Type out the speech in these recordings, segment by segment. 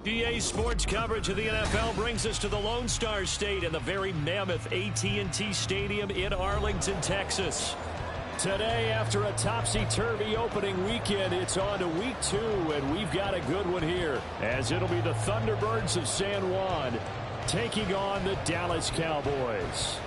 EA Sports coverage of the NFL brings us to the Lone Star State and the very mammoth AT&T Stadium in Arlington, Texas. Today, after a topsy-turvy opening weekend, it's on to week 2, and we've got a good one here, as it'll be the Thunderbirds of San Juan taking on the Dallas Cowboys.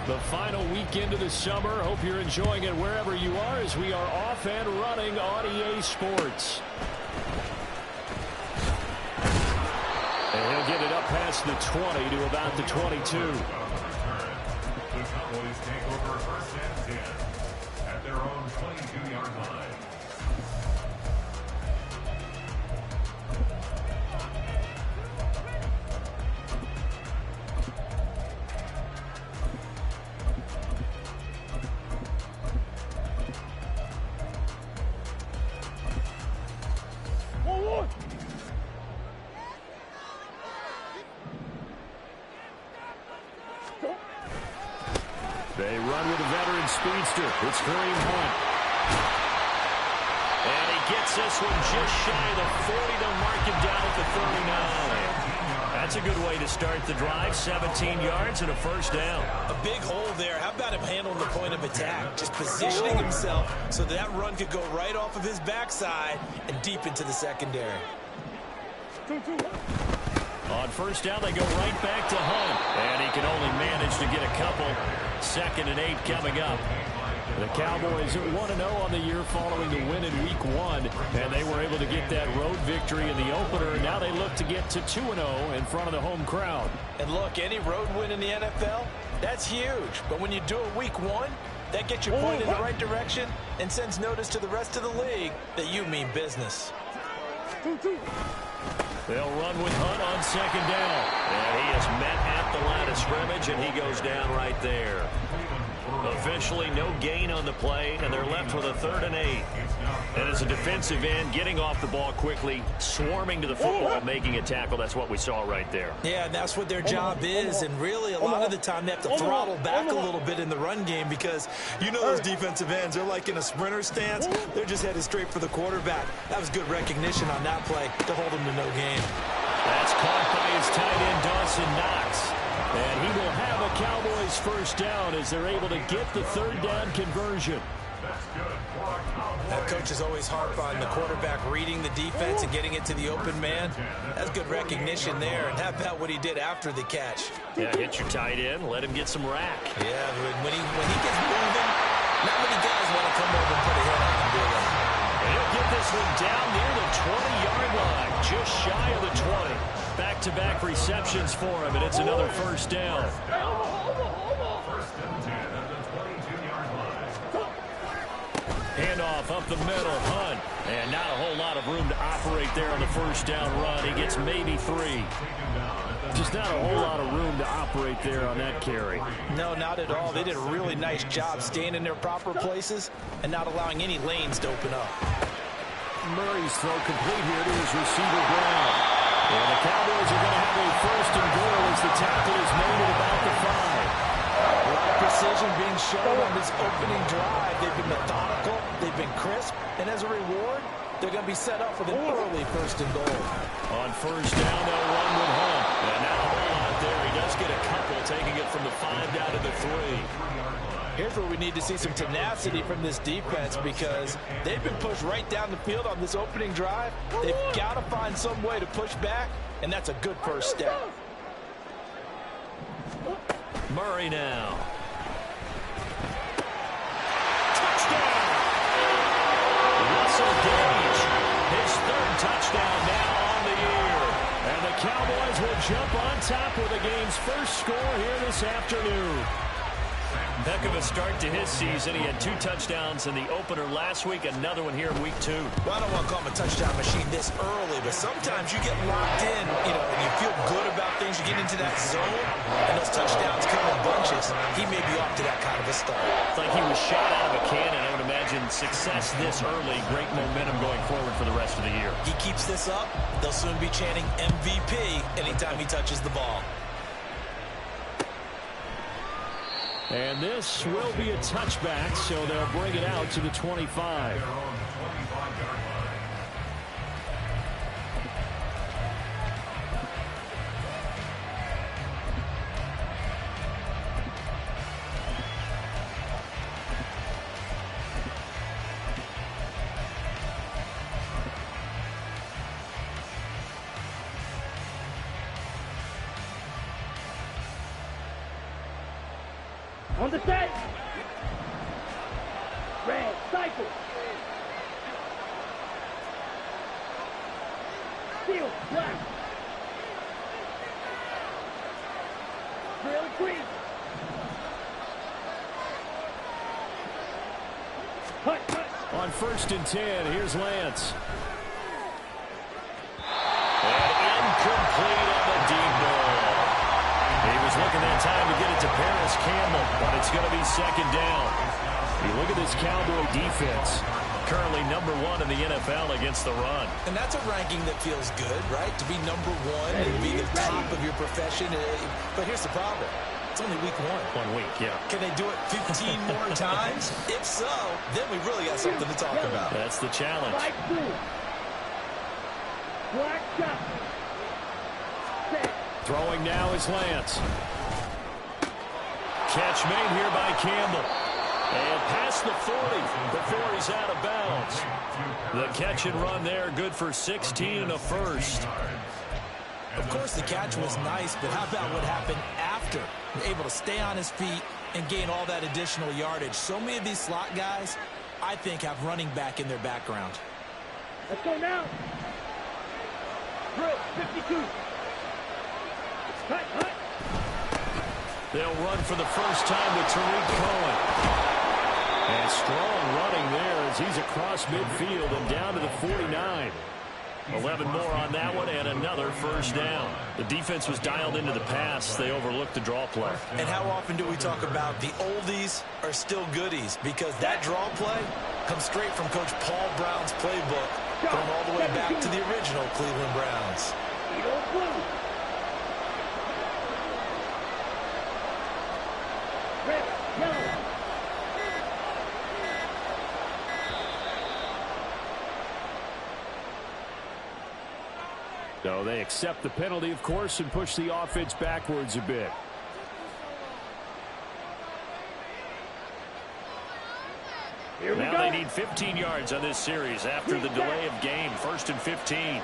The final weekend of the summer. Hope you're enjoying it wherever you are as we are off and running on EA Sports. And he'll get it up past the 20 to about the 22. The Cowboys take over first and 10 at their own 22-yard line. They run with a veteran speedster. It's Kareem Hunt. And he gets this one just shy of the 40. They'll mark him down at the 39. That's a good way to start the drive. 17 yards and a first down. A big hole there. How about him handling the point of attack? Just positioning himself so that run could go right off of his backside and deep into the secondary. On first down, they go right back to Hunt. And he can only manage to get a couple. 2nd and 8 coming up. The Cowboys are 1-0 on the year following the win in Week 1. And they were able to get that road victory in the opener. Now they look to get to 2-0 in front of the home crowd. And look, any road win in the NFL, that's huge. But when you do it Week 1, that gets you pointed in the right direction and sends notice to the rest of the league that you mean business. They'll run with Hunt on 2nd down. And he is met at the line of scrimmage, and he goes down right there. Officially, no gain on the play, and they're left with a 3rd and 8. And as a defensive end, getting off the ball quickly, swarming to the football, making a tackle, that's what we saw right there. Yeah, and that's what their job is, and really a lot of the time they have to throttle back a little bit in the run game because you know those defensive ends, they're like in a sprinter stance. They're just headed straight for the quarterback. That was good recognition on that play to hold them to no gain. That's caught by his tight end, Dawson Knox. And he will have a Cowboys first down as they're able to get the 3rd down conversion. That coach is always harp on the quarterback reading the defense and getting it to the open man. That's good recognition there. And how about what he did after the catch? Yeah, hit your tight end, let him get some rack. Yeah, when he gets moving, not many guys want to come over and put a hit on him, do they? And he'll get this one down near the 20-yard line, just shy of the 20. Back-to-back receptions for him, and it's another first down. Handoff up the middle, Hunt. And not a whole lot of room to operate there on the first down run. He gets maybe 3. Just not a whole lot of room to operate there on that carry. No, not at all. They did a really nice job staying in their proper places and not allowing any lanes to open up. Murray's throw complete here to his receiver, Brown. And the Cowboys are going to have a 1st and goal as the tackle is made at about the 5. A lot of precision being shown on this opening drive. They've been methodical, they've been crisp, and as a reward, they're going to be set up with an early 1st and goal. On 1st down, they'll run with Hunt. And now Hall out there. He does get a couple, taking it from the 5 down to the 3. Here's where we need to see some tenacity from this defense because they've been pushed right down the field on this opening drive. They've got to find some way to push back, and that's a good first step. Murray now. Russell Gage, his 3rd touchdown now on the year. And the Cowboys will jump on top with the game's first score here this afternoon. Heck of a start to his season. He had 2 touchdowns in the opener last week, another one here in week 2. Well, I don't want to call him a touchdown machine this early, but sometimes you get locked in, and you feel good about things. You get into that zone, and those touchdowns come in bunches. He may be off to that kind of a start. It's like he was shot out of a cannon. I would imagine success this early, great momentum going forward for the rest of the year. He keeps this up, they'll soon be chanting MVP anytime he touches the ball. And this will be a touchback, so they'll bring it out to the 25. On the set. Red, cycle. Steel, black. Drill, green. Cut, cut. On 1st and 10, here's Lance. And incomplete on the deep ball. He was looking that time to get it to Paris Campbell, but it's going to be 2nd down. You look at this Cowboy defense, currently number 1 in the NFL against the run. And that's a ranking that feels good, right? To be number 1 and be the top of your profession. But here's the problem. It's only week 1. 1 week, yeah. Can they do it 15 more times? If so, then we really got something to talk about. That's the challenge. Black shot. Throwing now is Lance. Catch made here by Campbell. And past the 40 before he's out of bounds. The catch and run there, good for 16 and a 1st. Of course, the catch was nice, but how about what happened after? Able to stay on his feet and gain all that additional yardage. So many of these slot guys, I think, have running back in their background. Let's go now. Drill, 52. Cut, cut. They'll run for the first time with Tariq Cohen. And strong running there as he's across midfield and down to the 49. 11 more on that one and another 1st down. The defense was dialed into the pass. They overlooked the draw play. And how often do we talk about the oldies are still goodies? Because that draw play comes straight from Coach Paul Brown's playbook, going all the way back to the original Cleveland Browns. Red, yellow. So they accept the penalty, of course, and push the offense backwards a bit. Now they need 15 yards on this series after the delay of game. 1st and 15.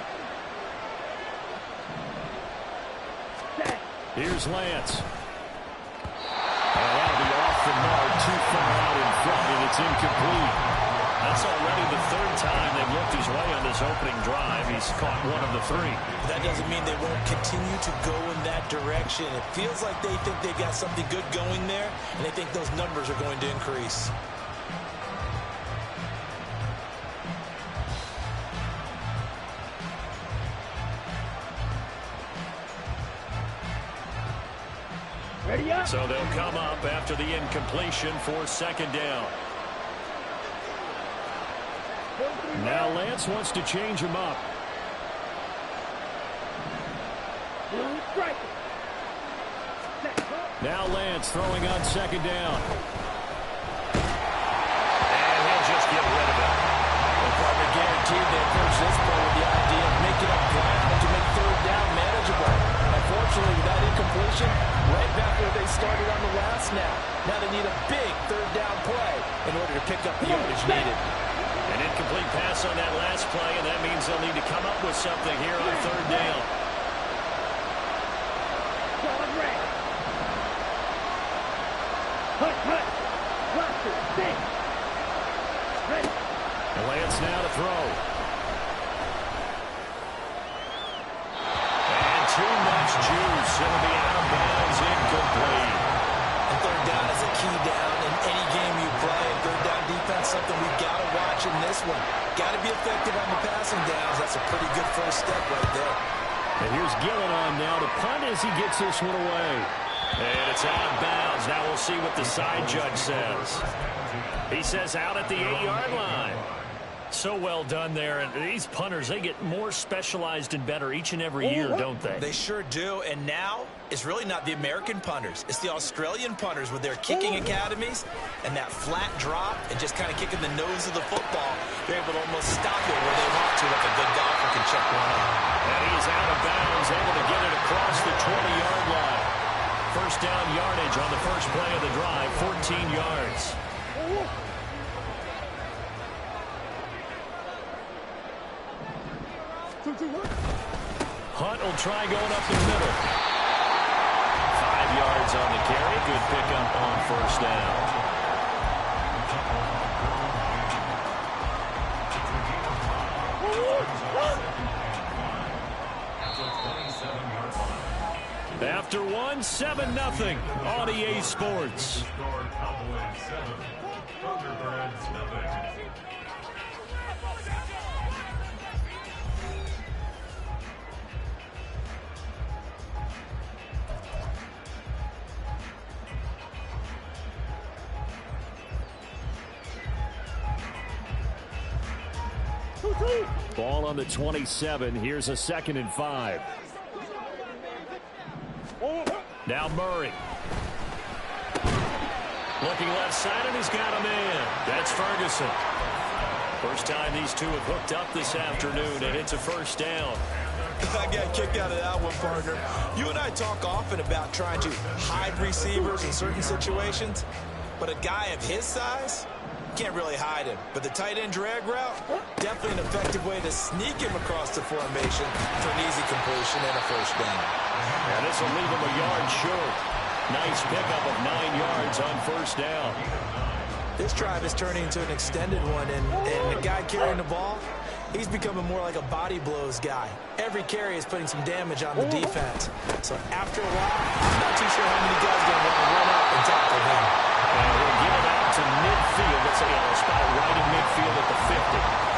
Here's Lance. And that'll be off the mark, too far out in front, and it's incomplete. That's already the 3rd time they've looked his way on this opening drive. He's caught 1 of the 3. That doesn't mean they won't continue to go in that direction. It feels like they think they've got something good going there, and they think those numbers are going to increase. Ready up. So they'll come up after the incompletion for 2nd down. Now Lance wants to change him up. Now Lance throwing on 2nd down. And he'll just get rid of it. The partner guaranteed they approach this play with the idea of making up ground to make third down manageable. Unfortunately, with that incompletion, right back where they started on the last snap. Now they need a big third down play in order to pick up the yardage needed. An incomplete pass on that last play, and that means they'll need to come up with something here on third down. Lance now to throw. And too much juice. It'll be out of bounds, incomplete. And third down is a key down in any game you play. Third down defense, something we've got to watch in this one. Got to be effective on the passing downs. That's a pretty good first step right there. And here's Gillen on now to punt as he gets this one away. And it's out of bounds. Now we'll see what the side judge says. He says out at the 8-yard line. So well done there. And these punters, they get more specialized and better each and every year, don't they? They sure do. And now it's really not the American punters. It's the Australian punters with their kicking academies and that flat drop and just kind of kicking the nose of the football. They're able to almost stop it where they want to like a good golfer can check one out. And he's out of bounds, able to get it across the 20-yard line. First down yardage on the first play of the drive, 14 yards. Hunt will try going up the middle. 5 yards on the carry. Good pickup on first down. After one, 7-0 on EA Sports. Ball on the 27. Here's a 2nd and 5. Now Murray. Looking left side, and he's got a man. That's Ferguson. First time these two have hooked up this afternoon, and it's a first down. I got a kick out of that one, partner. You and I talk often about trying to hide receivers in certain situations, but a guy of his size can't really hide him. But the tight end drag route, definitely an effective way to sneak him across the formation for an easy completion and a first down. And this will leave him a yard short. Nice pickup of 9 yards on first down. This drive is turning into an extended one, and the guy carrying the ball, he's becoming more like a body blows guy. Every carry is putting some damage on the defense. So after a while, I'm not too sure how many guys are going to want to run up and tackle him. And we'll get it out to midfield. Let's say a spot right in midfield at the 50.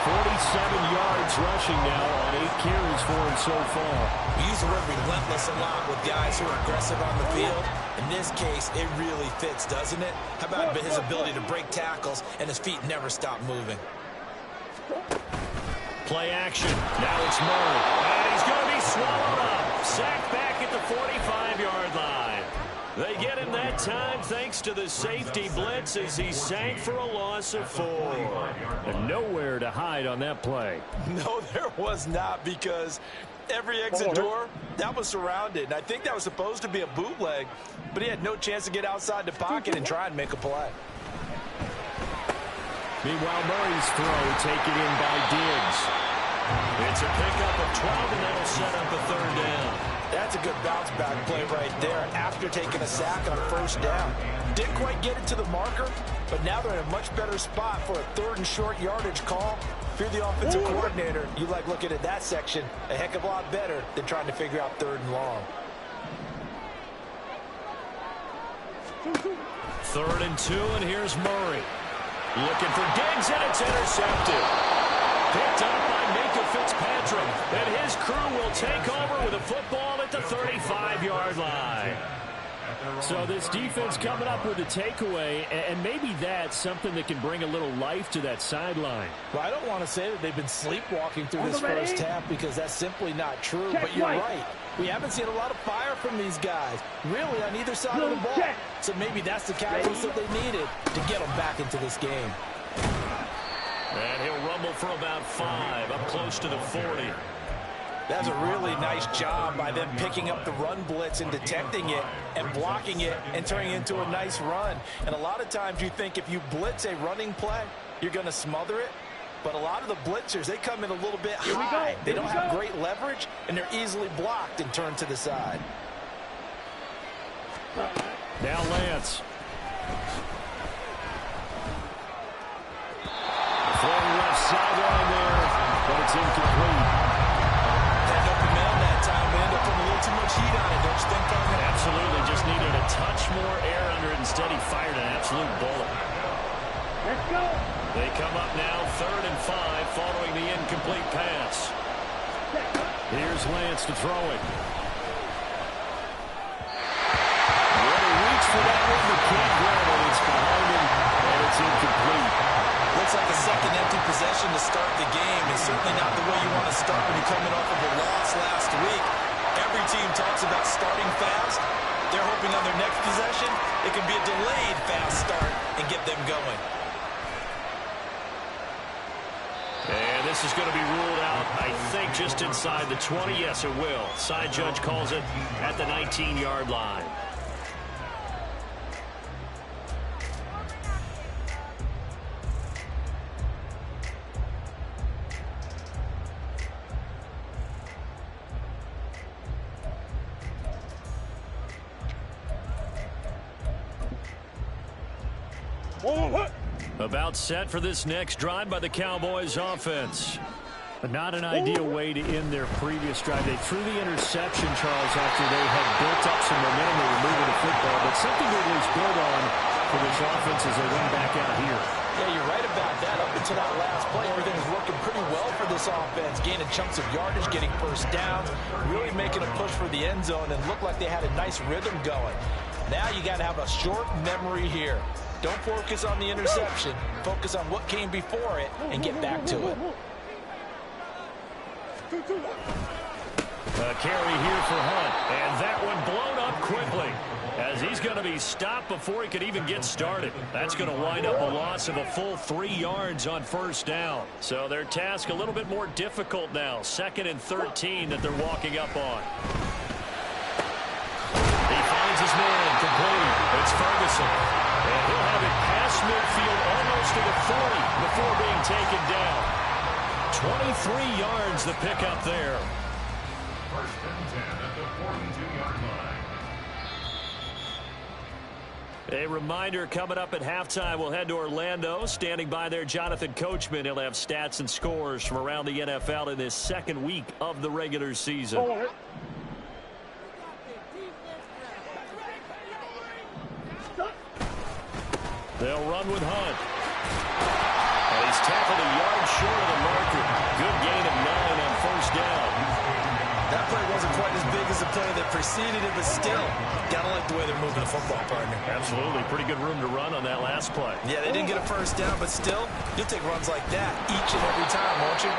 47 yards rushing now on 8 carries for him so far. We use the word relentless a lot with guys who are aggressive on the field. In this case, it really fits, doesn't it? How about his ability to break tackles and his feet never stop moving? Play action. Now it's Murray. And he's going to be swallowed up. Sacked back at the 45-yard line. They get him that time thanks to the safety blitz as he sank for a loss of 4. And nowhere to hide on that play. No, there was not, because every exit door, that was surrounded. And I think that was supposed to be a bootleg, but he had no chance to get outside the pocket and try and make a play. Meanwhile, Murray's throw taken in by Diggs. It's a pickup of 12, and that'll set up a third down. That's a good bounce-back play right there after taking a sack on first down. Didn't quite get it to the marker, but now they're in a much better spot for a 3rd and short yardage call. If you're the offensive coordinator, you like looking at that section a heck of a lot better than trying to figure out 3rd and long. 3rd and 2, and here's Murray. Looking for Diggs, and it's intercepted. Picked up by Minka Fitzpatrick, and his crew will take over with a football at the 35-yard line. So this defense coming up with a takeaway, and maybe that's something that can bring a little life to that sideline. Well, I don't want to say that they've been sleepwalking through this first half, because that's simply not true, but you're right. We haven't seen a lot of fire from these guys, really, on either side of the ball. So maybe that's the catalyst that they needed to get them back into this game. And he'll rumble for about 5, up close to the 40. That's a really nice job by them picking up the run blitz and detecting it and blocking it and turning it into a nice run. And a lot of times you think if you blitz a running play, you're going to smother it. But a lot of the blitzers, they come in a little bit high. They don't have great leverage, and they're easily blocked and turned to the side. Now Lance. From left sideline there, but it's incomplete. Had no command that time. We end up putting a little too much heat on it, don't you think, Carmen? Absolutely. Just needed a touch more air under it. Instead, he fired an absolute bullet. Let's go. They come up now, 3rd and 5, following the incomplete pass. Here's Lance to throw it. What a reach for that one, but can't grab it. It's behind him, and it's incomplete. Looks like a second empty possession to start the game, and certainly not the way you want to start when you're coming off of a loss last week. Every team talks about starting fast. They're hoping on their next possession, it can be a delayed fast start and get them going. And this is going to be ruled out, I think, just inside the 20. Yes, it will. Side judge calls it at the 19-yard line. About set for this next drive by the Cowboys offense. But not an ideal way to end their previous drive. They threw the interception, Charles, after they had built up some momentum. They were moving the football, but something to at least build on for this offense as they run back out here. Yeah, you're right about that. Up until that last play, everything was working pretty well for this offense. Gaining chunks of yardage, getting first downs, really making a push for the end zone, and looked like they had a nice rhythm going. Now you got to have a short memory here. Don't focus on the interception. Focus on what came before it and get back to it. A carry here for Hunt, and that one blown up quickly as he's going to be stopped before he could even get started. That's going to wind up a loss of a full 3 yards on first down. So their task a little bit more difficult now. 2nd and 13 that they're walking up on. He finds his man complete. It's Ferguson. And he'll have it past midfield almost to the 40 before being taken down. 23 yards the pickup there. 1st and 10 at the 42-yard line. A reminder coming up at halftime, we'll head to Orlando. Standing by there, Jonathan Coachman. He'll have stats and scores from around the NFL in this 2nd week of the regular season. They'll run with Hunt. And he's tackled a yard short of the marker. Good gain of 9 on first down. That play wasn't quite as big as the play that preceded it, but still, gotta like the way they're moving the football, partner. Absolutely. Pretty good room to run on that last play. Yeah, they didn't get a first down, but still, you'll take runs like that each and every time, won't you?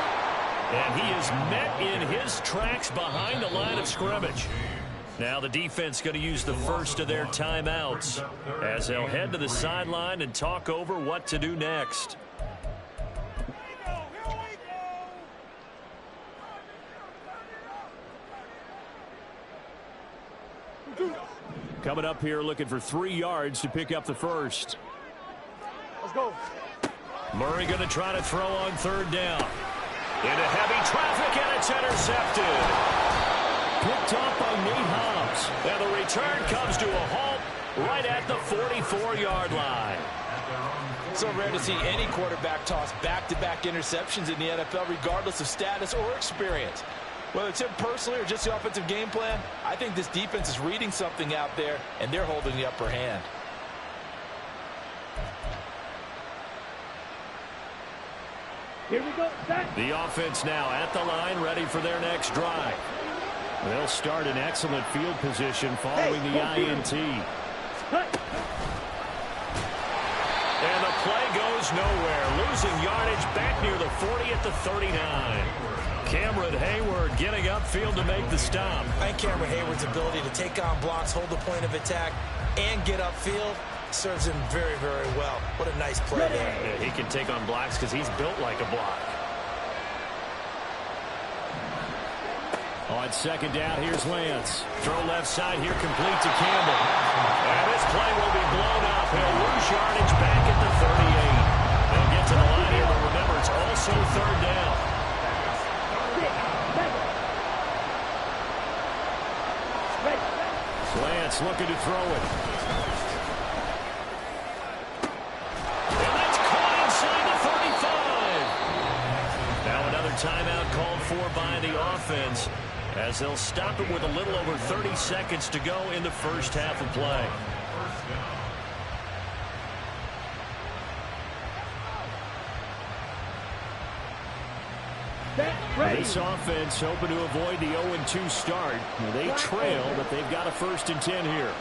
And he is met in his tracks behind the line of scrimmage. Now the defense going to use the first of their timeouts as they'll head to the sideline and talk over what to do next. Coming up here looking for 3 yards to pick up the first. Let's go. Murray going to try to throw on 3rd down. Into heavy traffic, and it's intercepted. Picked off by Nate Hobbs. And the return comes to a halt right at the 44-yard line. So rare to see any quarterback toss back-to-back interceptions in the NFL, regardless of status or experience. Whether it's him personally or just the offensive game plan, I think this defense is reading something out there, and they're holding the upper hand. Here we go. Set. The offense now at the line, ready for their next drive. They'll start in excellent field position following the INT. Cut. And the play goes nowhere. Losing yardage back near the 40 at the 39. Cameron Hayward getting upfield to make the stop. I think Cameron Hayward's ability to take on blocks, hold the point of attack, and get upfield serves him very, very well. What a nice play there. Yeah, he can take on blocks because he's built like a block. On second down, here's Lance. Throw left side here, complete to Campbell. And this play will be blown up. He'll lose yardage back at the 38. They'll get to the line here, but remember, it's also third down. Lance looking to throw it. And that's caught inside the 35. Now another timeout called for by the offense, as they'll stop it with a little over 30 seconds to go in the first half of play. This offense hoping to avoid the 0-2 start. They trail, but they've got a 1st and 10 here.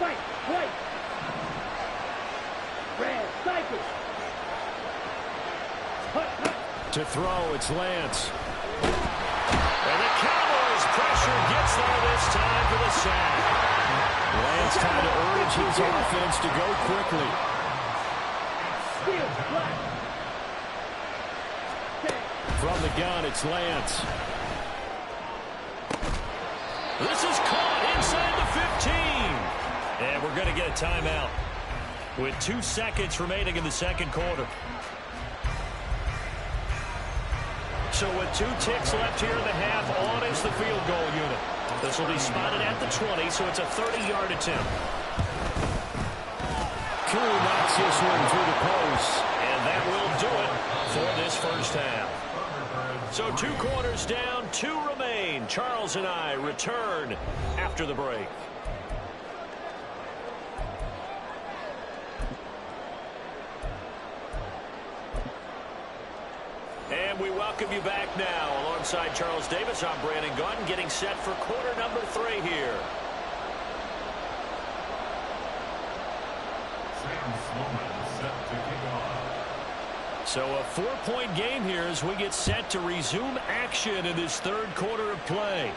To throw, it's Lance. And the Cowboys pressure gets there this time for the sack. Lance trying to urge his offense to go quickly. From the gun, it's Lance. This is caught inside the 15. And we're going to get a timeout with 2 seconds remaining in the second quarter. So with 2 ticks left here in the half, on is the field goal unit. This will be spotted at the 20, so it's a 30-yard attempt. Koo knocks this one through the post, and that will do it for this first half. So 2 quarters down, 2 remain. Charles and I return after the break. And we welcome you back now. Alongside Charles Davis, I'm Brandon Gunn, getting set for quarter number 3 here. So a 4-point game here as we get set to resume action in this third quarter of play.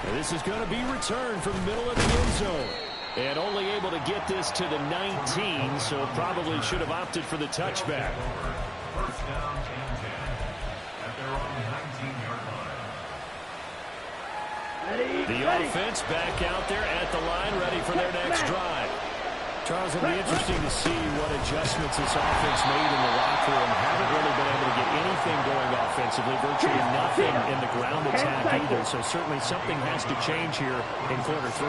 And this is going to be returned from the middle of the end zone. And only able to get this to the 19, so probably should have opted for the touchback. First down and 10 at their own 19-yard line. The offense back out there at the line, ready for their next drive. Charles, it'll be interesting to see what adjustments this offense made in the locker room. Haven't really been able to get anything going offensively, virtually nothing in the ground attack either. So certainly something has to change here in quarter 3.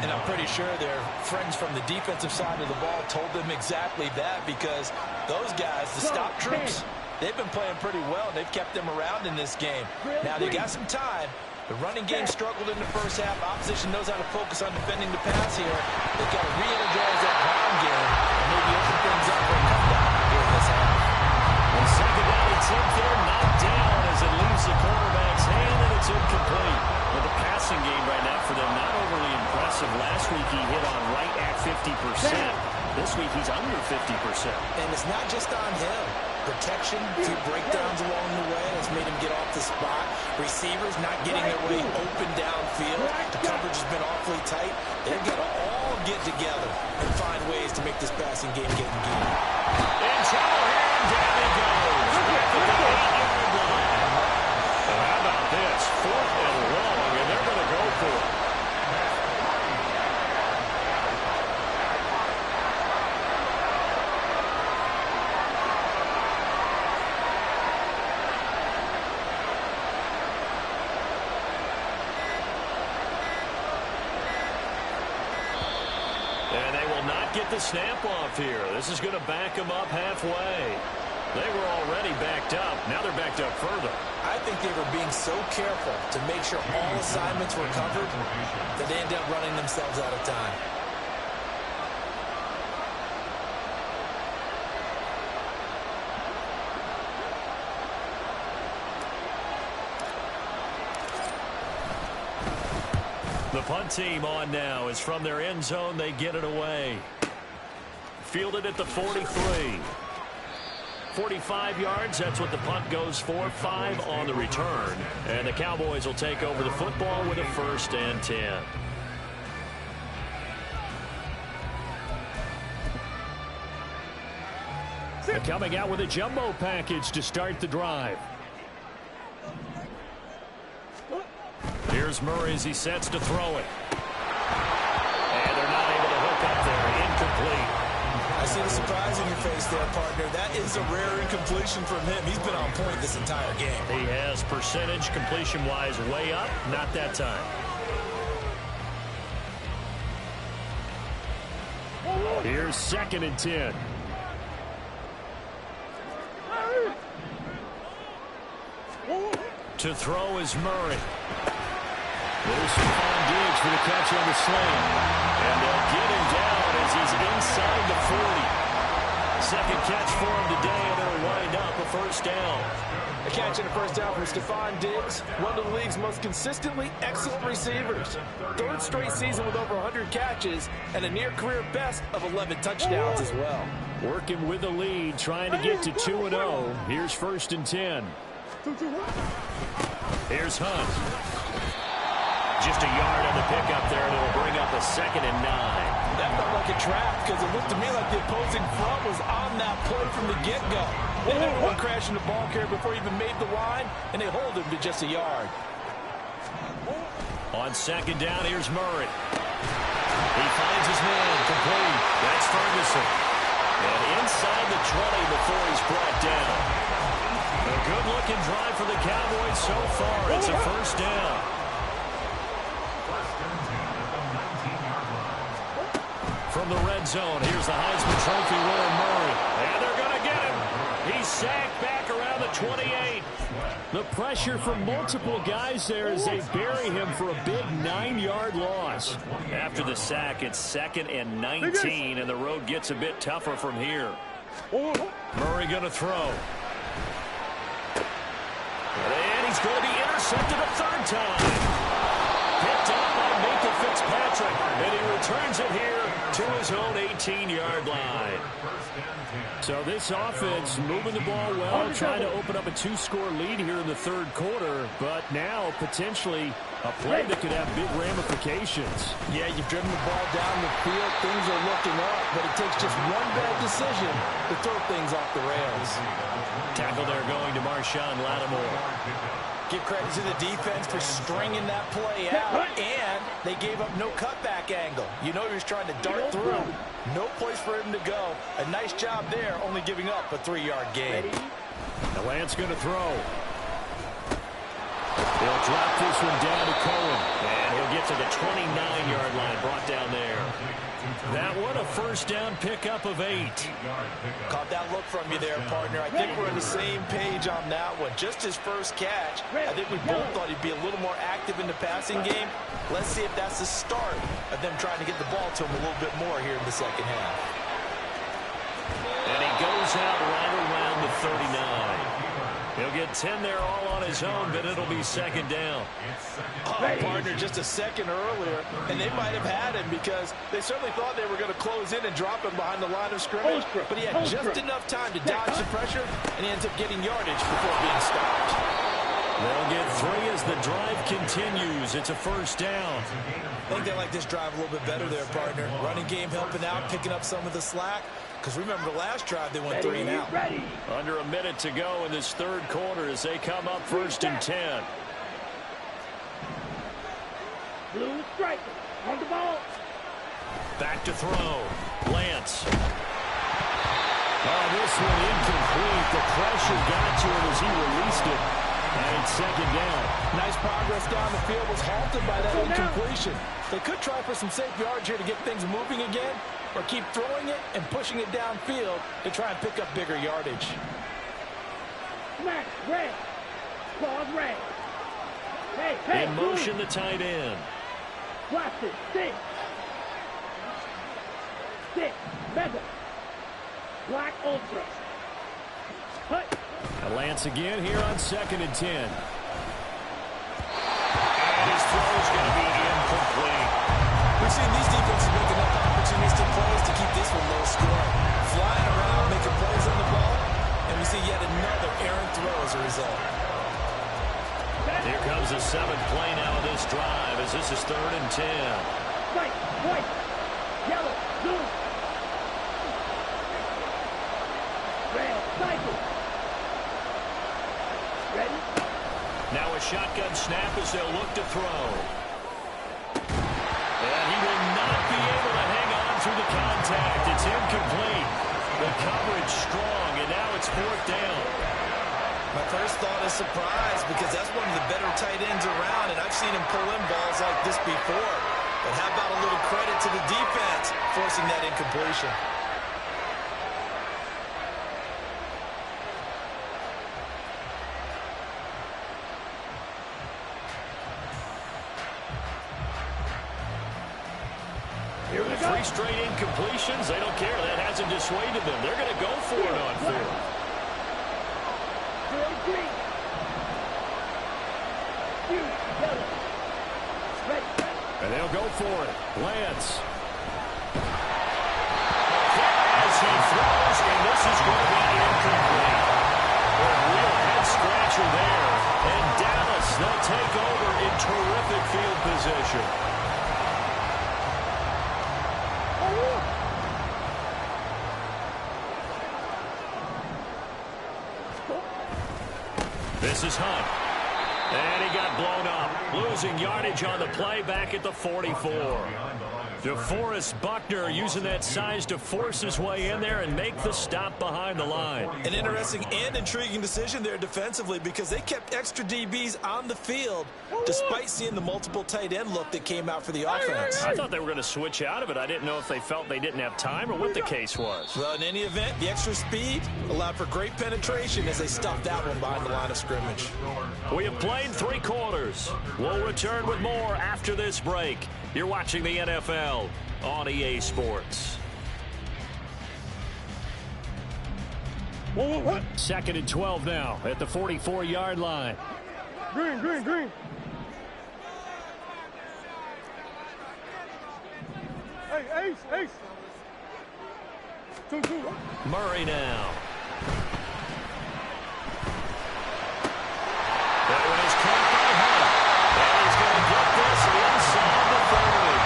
And I'm pretty sure their friends from the defensive side of the ball told them exactly that, because those guys, the stop troops, they've been playing pretty well. They've kept them around in this game. Now they got some time. The running game struggled in the first half. Opposition knows how to focus on defending the pass here. They've got to re-energize that ground game and maybe open things up for a comeback here in this half. And second down attempt there, knocked down as it leaves the quarterback's hand, and it's incomplete. Well, the passing game right now for them, not overly impressive. Last week he hit on right at 50%. This week he's under 50%. And it's not just on him. Protection, a few breakdowns along the way has made him get off the spot. Receivers not getting their way open downfield. The coverage has been awfully tight. They've got to all get together and find ways to make this passing game get engaged. In trouble here, and down he goes. Back at the 8-yard line. So how about this? 4th and long, and they're going to go for it. And they will not get the snap off here. This is going to back them up halfway. They were already backed up. Now they're backed up further. I think they were being so careful to make sure all assignments were covered that they ended up running themselves out of time. The punt team on now is from their end zone. They get it away. Fielded at the 43. 45 yards, that's what the punt goes for. 5 on the return. And the Cowboys will take over the football with a 1st and 10. They're coming out with a jumbo package to start the drive. Here's Murray as he sets to throw it. And they're not able to hook up there. Incomplete. I see the surprise in your face there, partner. That is a rare incompletion from him. He's been on point this entire game. He has percentage completion-wise way up. Not that time. Here's 2nd and 10. To throw is Murray. There's Stephon Diggs for the catch on the sling. And they'll get him down as he's inside the 40. Second catch for him today, and it'll wind up a first down. A catch and a first down from Stephon Diggs, one of the league's most consistently excellent receivers. 3rd straight season with over 100 catches and a near-career best of 11 touchdowns as well. Working with the lead, trying to get to 2-0. Here's 1st and 10. Here's Hunt. Just a yard on the pickup there, and it'll bring up a 2nd and 9. That felt like a trap because it looked to me like the opposing front was on that play from the get-go. They had one crash in the ball carrier before he even made the line, and they hold him to just a yard. On 2nd down, here's Murray. He finds his man, complete. That's Ferguson. And inside the 20 before he's brought down. A good-looking drive for the Cowboys so far. It's a first down. From the red zone, here's the Heisman Trophy winner, Murray. And they're going to get him. He's sacked back around the 28. The pressure from multiple guys there as they bury him for a big 9-yard loss. After the sack, it's 2nd and 19, and the road gets a bit tougher from here. Murray going to throw. And he's going to be intercepted a 3rd time. Picked up by Minkah Fitzpatrick, and he returns it here to his own 18-yard line. So this offense moving the ball well, trying to open up a 2-score lead here in the 3rd quarter, but now potentially a play that could have big ramifications. Yeah, you've driven the ball down the field. Things are looking up, but it takes just one bad decision to throw things off the rails. Tackle there going to Marshawn Lattimore. Give credit to the defense for stringing that play out, and they gave up no cutback angle. You know he was trying to dart through. No place for him to go. A nice job there, only giving up a 3-yard gain. Now Lance going to throw. He'll drop this one down to Cohen, and he'll get to the 29-yard line, brought down there. That one a first down pickup of 8. Caught that look from you there, partner. I think we're on the same page on that one. Just his first catch. I think we both thought he'd be a little more active in the passing game. Let's see if that's the start of them trying to get the ball to him a little bit more here in the second half. And he goes out right around the 39. He'll get 10 there all on his own, but it'll be 2nd down. Oh, partner, just a second earlier, and they might have had him because they certainly thought they were going to close in and drop him behind the line of scrimmage, but he had just enough time to dodge the pressure, and he ends up getting yardage before being stopped. They'll get 3 as the drive continues. It's a first down. I think they like this drive a little bit better there, partner. Running game helping out, picking up some of the slack. Because remember the last drive, they went 3 and out. Under a minute to go in this 3rd quarter as they come up 1st and 10. Blue striker on the ball. Back to throw. Lance. Oh, this one incomplete. The pressure got to him as he released it. And 2nd down. Nice progress down the field was halted by that incompletion. They could try for some safe yards here to get things moving again, or keep throwing it and pushing it downfield to try and pick up bigger yardage. Smash, red. Claws red. Hey, in motion, the tight end. Watch it. 6. Mega. Black Ultra. Hut. Lance again here on 2nd and 10. And his throw is going to be incomplete. We've seen these defenses make enough opportunistic plays to keep this one low scoring. Flying around, making plays on the ball, and we see yet another errant throw as a result. Here comes the 7th play now of this drive as this is 3rd and 10. White, yellow, blue. shotgun snap as they'll look to throw. And he will not be able to hang on through the contact. It's incomplete. The coverage strong, and now it's 4th down. My first thought is surprise, because that's one of the better tight ends around, and I've seen him pull in balls like this before. But how about a little credit to the defense forcing that incompletion? Here we go. 3 straight incompletions. They don't care. That hasn't dissuaded them. They're going to go for it on 4th. Green. Yellow. Red. And they'll go for it. Lance. As he throws, and this is going to be incomplete. A real head-scratcher there. And Dallas, they'll take over in terrific field position. This is Hunt. And he got blown up. Losing yardage on the play back at the 44. DeForest Buckner using that size to force his way in there and make the stop behind the line. An interesting and intriguing decision there defensively, because they kept extra DBs on the field despite seeing the multiple tight end look that came out for the offense. I thought they were going to switch out of it. I didn't know if they felt they didn't have time or what the case was. Well, in any event, the extra speed allowed for great penetration as they stuffed that one behind the line of scrimmage. We have played 3 quarters. We'll return with more after this break. You're watching the NFL on EA Sports. 2nd and 12 now at the 44-yard line. Green. Hey, Ace. 2. Murray now. That one is caught by Hunt. And he's going to get this inside the 30.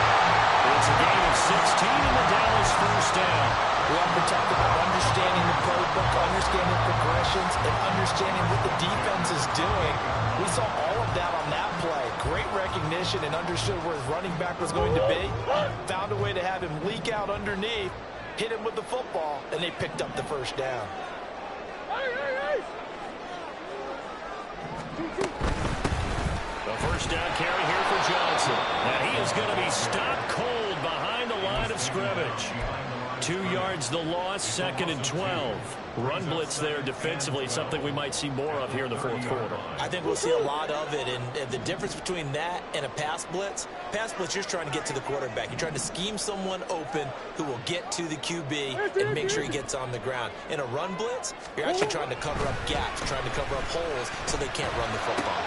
It's a gain of 16 in the Dallas 1st down. We often talk about understanding the playbook, understanding progressions, and understanding what the defense is doing. We saw all of that on that play. Great recognition and understood where his running back was going to be. Found a way to have him leak out underneath, hit him with the football, and they picked up the 1st down. The 1st down carry here for Johnson. Now he is going to be stopped cold behind the line of scrimmage. 2 yards the loss, 2nd and 12. Run blitz there defensively, something we might see more of here in the 4th quarter. I think we'll see a lot of it, and the difference between that and a pass blitz, you're just trying to get to the quarterback. You're trying to scheme someone open who will get to the QB and make sure he gets on the ground. In a run blitz, you're actually trying to cover up gaps, trying to cover up holes so they can't run the football.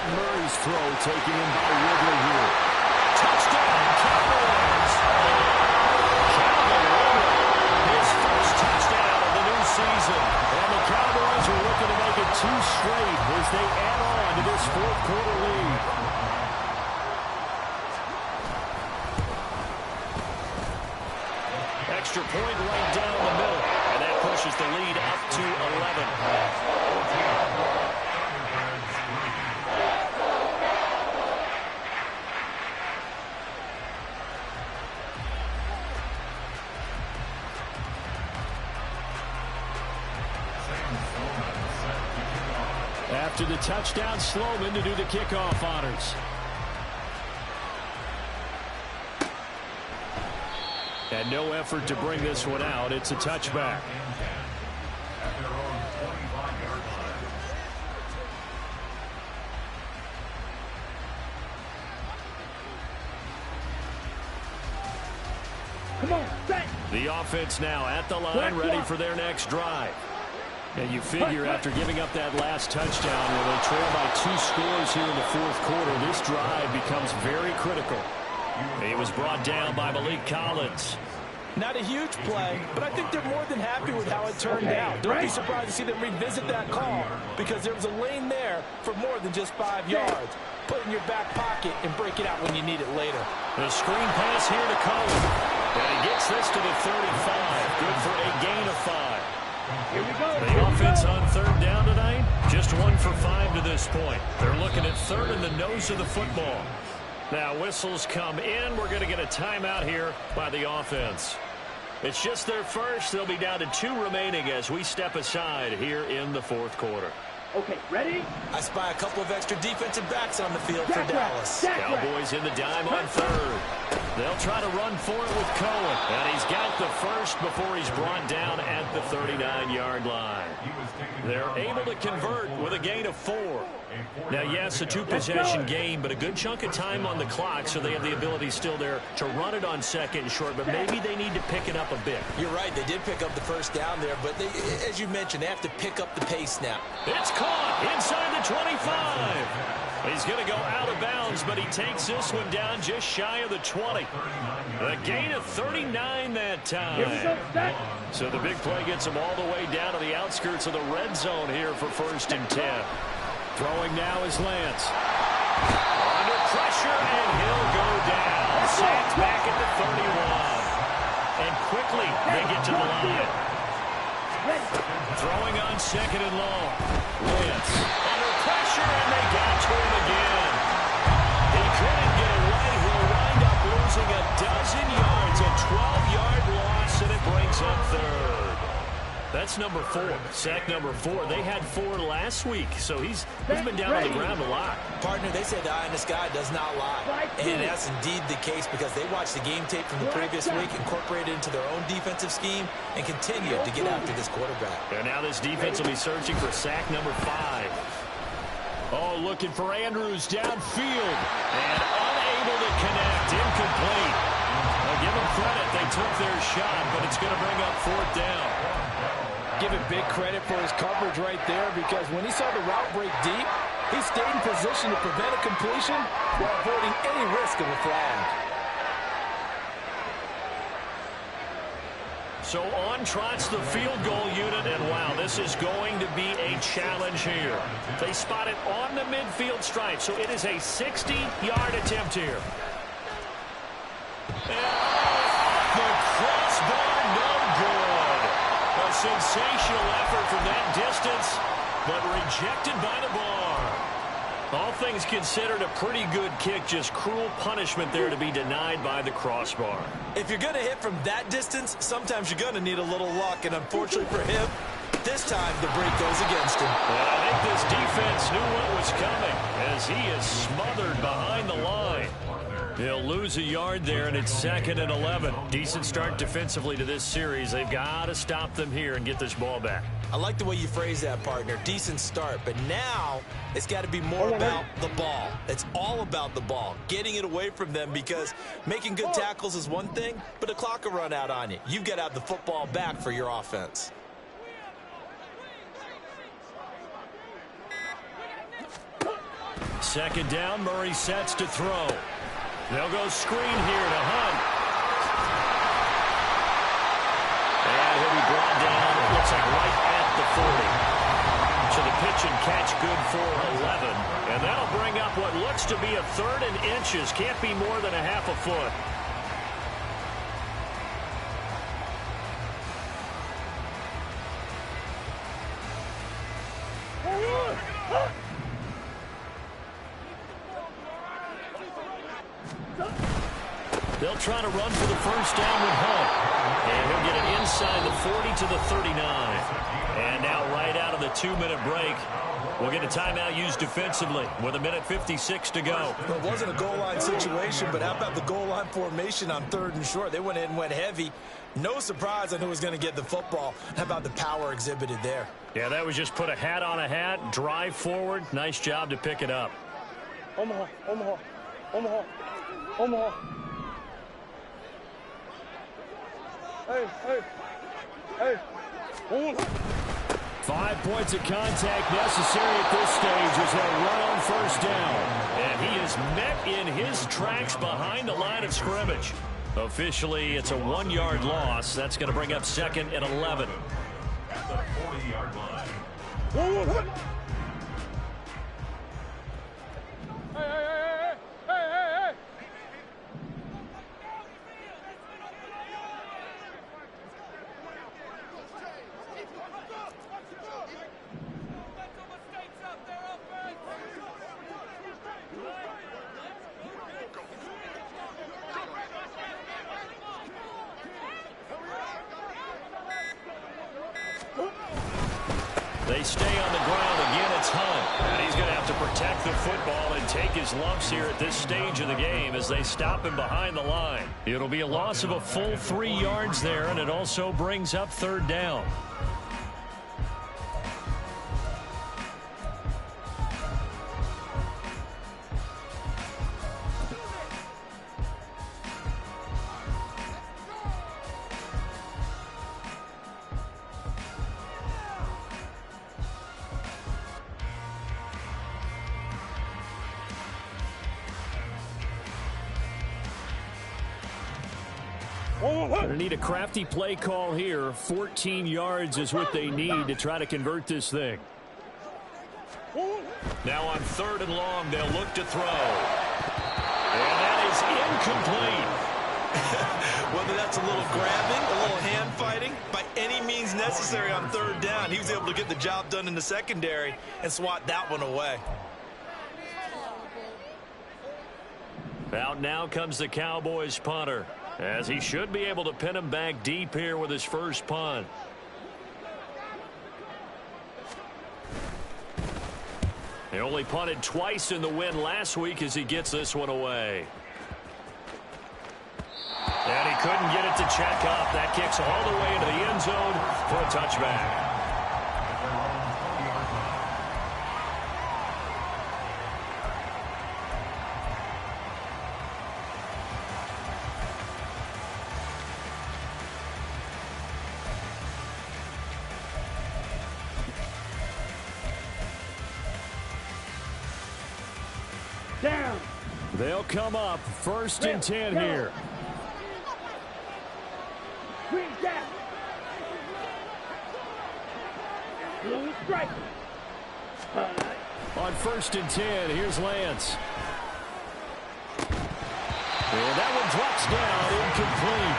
Murray's throw taken in by Ridley here. Touchdown, Cowboys! Calvin Ridley, his 1st touchdown of the new season. And the Cowboys are looking to make it 2 straight as they add on to this 4th quarter lead. Extra point right down the middle. And that pushes the lead up to 11. After the touchdown, Sloman to do the kickoff honors. And no effort to bring this one out. It's a touchback. Come on, set. The offense now at the line, ready for their next drive. And you figure after giving up that last touchdown, when they trail by 2 scores here in the 4th quarter, this drive becomes very critical. He was brought down by Malik Collins. Not a huge play, but I think they're more than happy with how it turned out. Don't be surprised to see them revisit that call, because there was a lane there for more than just 5 yards. Put it in your back pocket and break it out when you need it later. The screen pass here to Cullen. And he gets this to the 35. Good for a gain of 5. Here we go. The offense on third down tonight, just 1 for 5 to this point. They're looking at third in the nose of the football. Now whistles come in. We're going to get a timeout here by the offense. It's just their first. They'll be down to 2 remaining as we step aside here in the fourth quarter. Okay, ready? I spy a couple of extra defensive backs on the field for Dallas. Cowboys in the dime on third. They'll try to run for it with Cohen. And he's got the first before he's brought down at the 39-yard line. They're able to convert with a gain of 4. Now, yes, a 2-possession game, but a good chunk of time on the clock, so they have the ability still there to run it on second and short, but maybe they need to pick it up a bit. You're right. They did pick up the first down there, but they, as you mentioned, they have to pick up the pace now. It's caught inside the 25. He's going to go out of bounds, but he takes this one down just shy of the 20. A gain of 39 that time. So the big play gets him all the way down to the outskirts of the red zone here for 1st and 10. Throwing now is Lance. Under pressure, and he'll go down. Sacked back at the 31. And quickly they get to the line. Throwing on 2nd and long. Lance under pressure, and they got to him again. He couldn't get away. He'll wind up losing a dozen yards. A 12-yard loss, and it brings up third. That's number 4. Sack number 4. They had 4 last week, so he's been down on the ground a lot. Partner, they said the eye in the sky does not lie. And that's indeed the case because they watched the game tape from the previous week, incorporated it into their own defensive scheme, and continued to get after this quarterback. And now this defense will be searching for sack number 5. Oh, looking for Andrews downfield. And unable to connect. Incomplete. I'll give them credit. They took their shot, but it's going to bring up 4th down. Give him big credit for his coverage right there because when he saw the route break deep, he stayed in position to prevent a completion while avoiding any risk of a flag. So on trots the field goal unit, and wow, this is going to be a challenge here. They spot it on the midfield stripe, so it is a 60-yard attempt here. And the crossbar, no good. A sensational effort from that distance, but rejected by the bar. All things considered, a pretty good kick, just cruel punishment there to be denied by the crossbar. If you're going to hit from that distance, sometimes you're going to need a little luck, and unfortunately for him, this time the break goes against him. Well, I think this defense knew what was coming as he is smothered behind the line. He'll lose a yard there, and it's 2nd and 11. Decent start defensively to this series. They've got to stop them here and get this ball back. I like the way you phrase that, partner. Decent start, but now it's got to be more about the ball. It's all about the ball, getting it away from them because making good tackles is one thing, but the clock will run out on you. You've got to have the football back for your offense. Second down, Murray sets to throw. They'll go screen here to Hunt. And he'll be brought down, it looks like right at the 40. So the pitch and catch good for 11. And that'll bring up what looks to be a 3rd and inches. Can't be more than a half a foot. They'll try to run for the first down with Hunt. And he'll get it inside the 40 to the 39. And now right out of the 2-minute break, we'll get a timeout used defensively with 1:56 to go. Well, it wasn't a goal line situation, but how about the goal line formation on 3rd and short? They went in and went heavy. No surprise on who was going to get the football. How about the power exhibited there? Yeah, that was just put a hat on a hat, drive forward. Nice job to pick it up. Omaha, Omaha, Omaha, Omaha. Hey, hey, hey. 5 points of contact necessary at this stage as they run on first down. And he is met in his tracks behind the line of scrimmage. Officially, it's a 1-yard loss. That's going to bring up 2nd and 11. At the 40-yard line. They stay on the ground. Again, it's Hunt. And he's going to have to protect the football and take his lumps here at this stage of the game as they stop him behind the line. It'll be a loss of a full 3 yards there, and it also brings up 3rd down. Going to need a crafty play call here. 14 yards is what they need to try to convert this thing. Now on 3rd and long, they'll look to throw. And that is incomplete. Whether that's a little grabbing, a little hand fighting, by any means necessary on 3rd down, he was able to get the job done in the secondary and swat that one away. Out now comes the Cowboys punter, as he should be able to pin him back deep here with his first punt. He only punted twice in the win last week as he gets this one away. And he couldn't get it to check up. That kicks all the way into the end zone for a touchback. Down. They'll come up 1st and 10 here. Green down. Blue strike. On 1st and 10, here's Lance. And that one drops down, incomplete.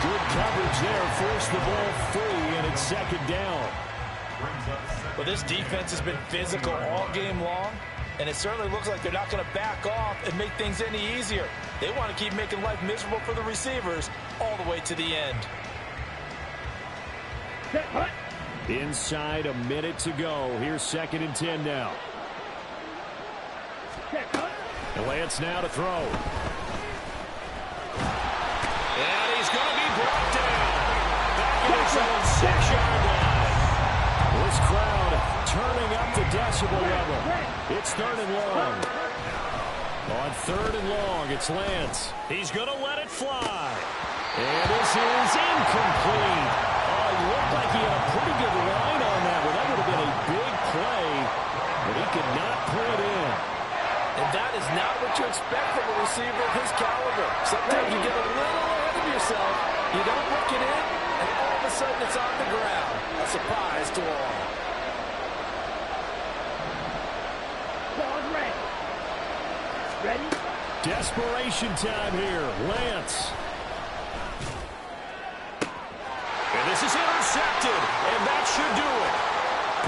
Good coverage there, forced the ball free, and it's 2nd down. Well, this defense has been physical all game long, and it certainly looks like they're not going to back off and make things any easier. They want to keep making life miserable for the receivers all the way to the end. Inside a minute to go. Here's 2nd and 10 now. And Lance now to throw. And he's going to be brought down. Back in his own 6-yard line. This crowd turning up the decibel level. It's 3rd and long. On 3rd and long, it's Lance. He's going to let it fly. And this is incomplete. Oh, he looked like he had a pretty good line on that one. That would have been a big play, but he could not pull it in. And that is not what you expect from a receiver of his caliber. Sometimes you get a little ahead of yourself, you don't look it in, and all of a sudden it's on the ground. A surprise to all. Ready? Desperation time here. Lance. And this is intercepted, and that should do it.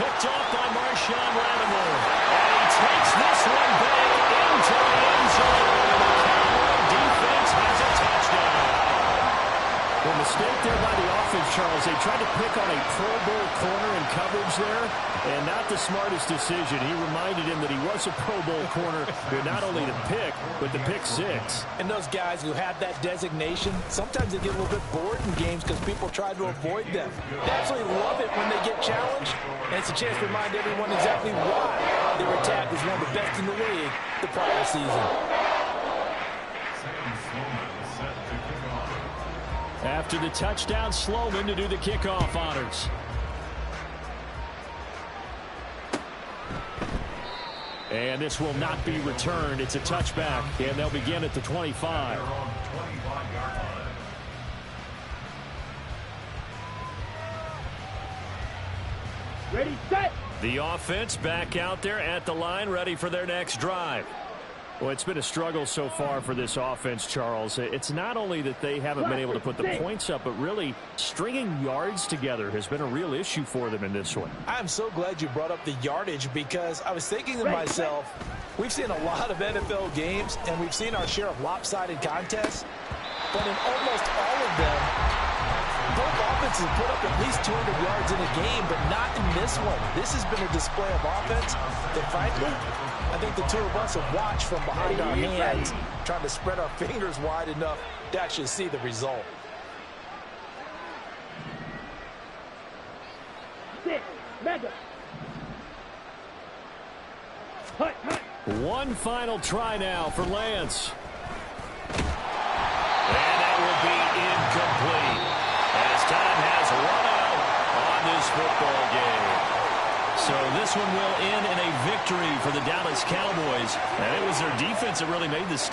Picked off by Marshawn Lattimore. And he takes this one back into the end zone. And the Cowboy defense has a touchdown. The mistake there by the offense, Charles. They tried to pick on a Pro Bowl corner in coverage there, and not the smartest decision. He reminded him that he was a Pro Bowl corner, but not only the pick, but the pick 6. And those guys who have that designation, sometimes they get a little bit bored in games because people try to avoid them. They absolutely love it when they get challenged, and it's a chance to remind everyone exactly why they were tagged as one of the best in the league the prior season. After the touchdown, Sloman to do the kickoff honors. And this will not be returned. It's a touchback, and they'll begin at the 25. Ready, set. The offense back out there at the line, ready for their next drive. Well, it's been a struggle so far for this offense, Charles. It's not only that they haven't been able to put the points up, but really stringing yards together has been a real issue for them in this one. I'm so glad you brought up the yardage because I was thinking to myself, we've seen a lot of NFL games, and we've seen our share of lopsided contests, but in almost all of them, both offenses offenses have put up at least 200 yards in a game, but not in this one. This has been a display of offense that, frankly, I think the two of us have watched from behind our hands, trying to spread our fingers wide enough to actually see the result. Mega. Hut. One final try now for Lance. And that will be incomplete as time has run out on this football game. So this one will end in a victory for the Dallas Cowboys. And it was their defense that really made this